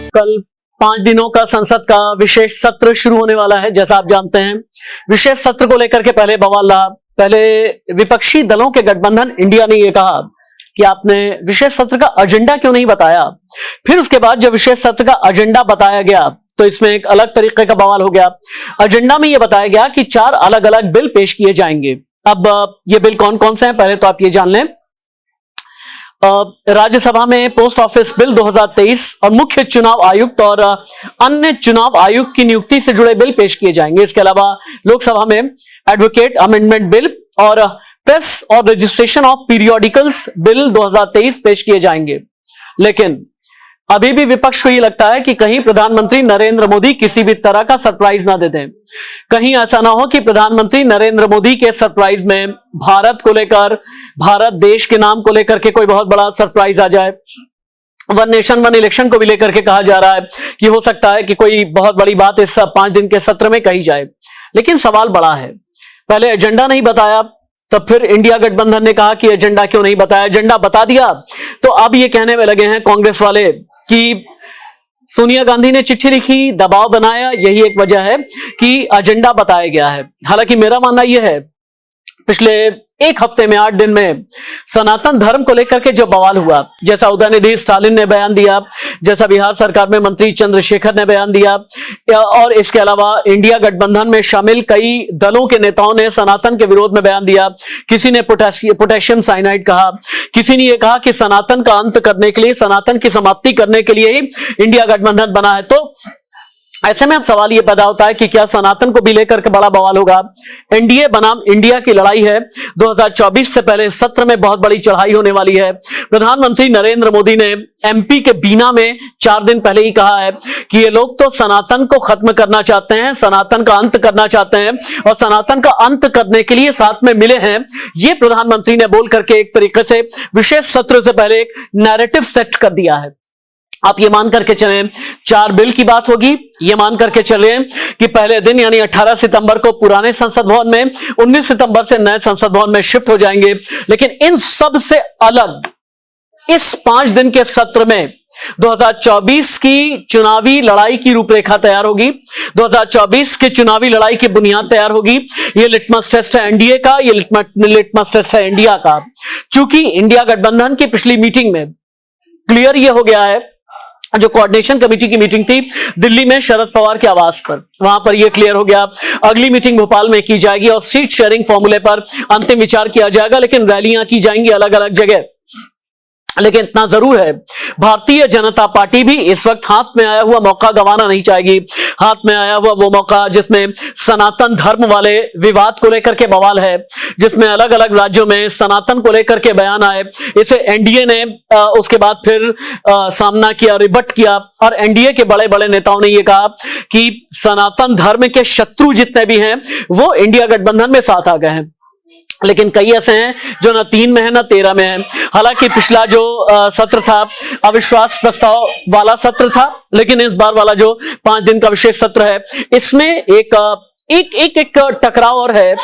कल 5 दिनों का संसद का विशेष सत्र शुरू होने वाला है। जैसा आप जानते हैं, विशेष सत्र को लेकर के पहले बवाल रहा। पहले विपक्षी दलों के गठबंधन इंडिया ने यह कहा कि आपने विशेष सत्र का एजेंडा क्यों नहीं बताया। फिर उसके बाद जब विशेष सत्र का एजेंडा बताया गया तो इसमें एक अलग तरीके का बवाल हो गया। एजेंडा में यह बताया गया कि 4 अलग अलग बिल पेश किए जाएंगे। अब ये बिल कौन कौन से हैं, पहले तो आप ये जान लें। राज्यसभा में पोस्ट ऑफिस बिल 2023 और मुख्य चुनाव आयुक्त और अन्य चुनाव आयुक्त की नियुक्ति से जुड़े बिल पेश किए जाएंगे। इसके अलावा लोकसभा में एडवोकेट अमेंडमेंट बिल और प्रेस और रजिस्ट्रेशन ऑफ पीरियोडिकल्स बिल 2023 पेश किए जाएंगे। लेकिन अभी भी विपक्ष को यह लगता है कि कहीं प्रधानमंत्री नरेंद्र मोदी किसी भी तरह का सरप्राइज ना दे दें। कहीं ऐसा ना हो कि प्रधानमंत्री नरेंद्र मोदी के सरप्राइज में भारत को लेकर, भारत देश के नाम को लेकर के कोई बहुत बड़ा सरप्राइज आ जाए। वन नेशन वन इलेक्शन को भी लेकर के कहा जा रहा है कि हो सकता है कि कोई बहुत बड़ी बात इस 5 दिन के सत्र में कही जाए। लेकिन सवाल बड़ा है, पहले एजेंडा नहीं बताया, तब फिर इंडिया गठबंधन ने कहा कि एजेंडा क्यों नहीं बताया। एजेंडा बता दिया तो अब ये कहने में लगे हैं कांग्रेस वाले कि सोनिया गांधी ने चिट्ठी लिखी, दबाव बनाया, यही एक वजह है कि एजेंडा बताया गया है। हालांकि मेरा मानना यह है, पिछले 1 हफ्ते में 8 दिन में सनातन धर्म को लेकर के जो बवाल हुआ, जैसा उदयनिधि स्टालिन ने बयान दिया, जैसा बिहार सरकार में मंत्री चंद्रशेखर ने बयान दिया, और इसके अलावा इंडिया गठबंधन में शामिल कई दलों के नेताओं ने सनातन के विरोध में बयान दिया। किसी ने पोटेशियम साइनाइड कहा, किसी ने यह कहा कि सनातन का अंत करने के लिए, सनातन की समाप्ति करने के लिए ही इंडिया गठबंधन बना है। तो ऐसे में अब सवाल यह पैदा होता है कि क्या सनातन को भी लेकर के बड़ा बवाल होगा। एनडीए बनाम इंडिया की लड़ाई है। 2024 से पहले सत्र में बहुत बड़ी चढ़ाई होने वाली है। प्रधानमंत्री नरेंद्र मोदी ने एमपी के बीना में 4 दिन पहले ही कहा है कि ये लोग तो सनातन को खत्म करना चाहते हैं, सनातन का अंत करना चाहते हैं और सनातन का अंत करने के लिए साथ में मिले हैं। ये प्रधानमंत्री ने बोल करके एक तरीके से विशेष सत्र से पहले एक नैरेटिव सेट कर दिया है। आप ये मान करके चलें 4 बिल की बात होगी, ये मान करके चलें कि पहले दिन यानी 18 सितंबर को पुराने संसद भवन में, 19 सितंबर से नए संसद भवन में शिफ्ट हो जाएंगे। लेकिन इन सब से अलग इस 5 दिन के सत्र में 2024 की चुनावी लड़ाई की रूपरेखा तैयार होगी। 2024 की चुनावी लड़ाई की बुनियाद तैयार होगी। ये लिटमस टेस्ट है एनडीए का, ये लिटमस टेस्ट है इंडिया का। चूंकि इंडिया गठबंधन की पिछली मीटिंग में क्लियर ये हो गया है, जो कोऑर्डिनेशन कमेटी की मीटिंग थी दिल्ली में शरद पवार के आवास पर, वहां पर यह क्लियर हो गया। अगली मीटिंग भोपाल में की जाएगी और सीट शेयरिंग फॉर्मूले पर अंतिम विचार किया जाएगा। लेकिन रैलियां की जाएंगी अलग अलग जगह। लेकिन इतना जरूर है, भारतीय जनता पार्टी भी इस वक्त हाथ में आया हुआ मौका गंवाना नहीं चाहेगी। हाथ में आया हुआ वो मौका जिसमें सनातन धर्म वाले विवाद को लेकर के बवाल है, जिसमें अलग अलग राज्यों में सनातन को लेकर के बयान आए। इसे एनडीए ने उसके बाद फिर सामना किया, रिबट किया, और एनडीए के बड़े बड़े नेताओं ने यह कहा कि सनातन धर्म के शत्रु जितने भी हैं वो इंडिया गठबंधन में साथ आ गए हैं। लेकिन कई ऐसे हैं जो ना 3 में है ना 13 में है। हालांकि पिछला जो सत्र था अविश्वास प्रस्ताव वाला सत्र था, लेकिन इस बार वाला जो 5 दिन का विशेष सत्र है, इसमें एक टकराव और है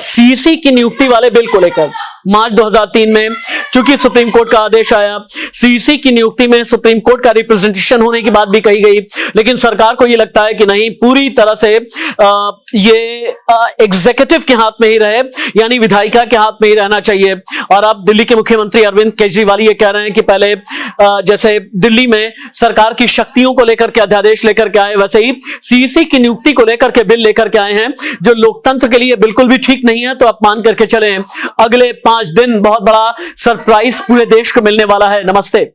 सीईसी की नियुक्ति वाले बिल को लेकर। मार्च 2003 में चूंकि सुप्रीम कोर्ट का आदेश आया, सीईसी की नियुक्ति में सुप्रीम कोर्ट का रिप्रेजेंटेशन होने की बात भी कही गई, लेकिन सरकार को यह लगता है कि नहीं, पूरी तरह से ये एग्जीक्यूटिव के हाथ में ही रहे, यानी विधायिका के हाथ में ही रहना चाहिए। और अब दिल्ली के मुख्यमंत्री अरविंद केजरीवाल ये कह रहे हैं कि पहले जैसे दिल्ली में सरकार की शक्तियों को लेकर के अध्यादेश लेकर के आए, वैसे ही सीईसी की नियुक्ति को लेकर के बिल लेकर के आए हैं, जो लोकतंत्र के लिए बिल्कुल भी ठीक नहीं है। तो आप मान करके चलें अगले 5 दिन बहुत बड़ा सरप्राइज पूरे देश को मिलने वाला है। नमस्ते।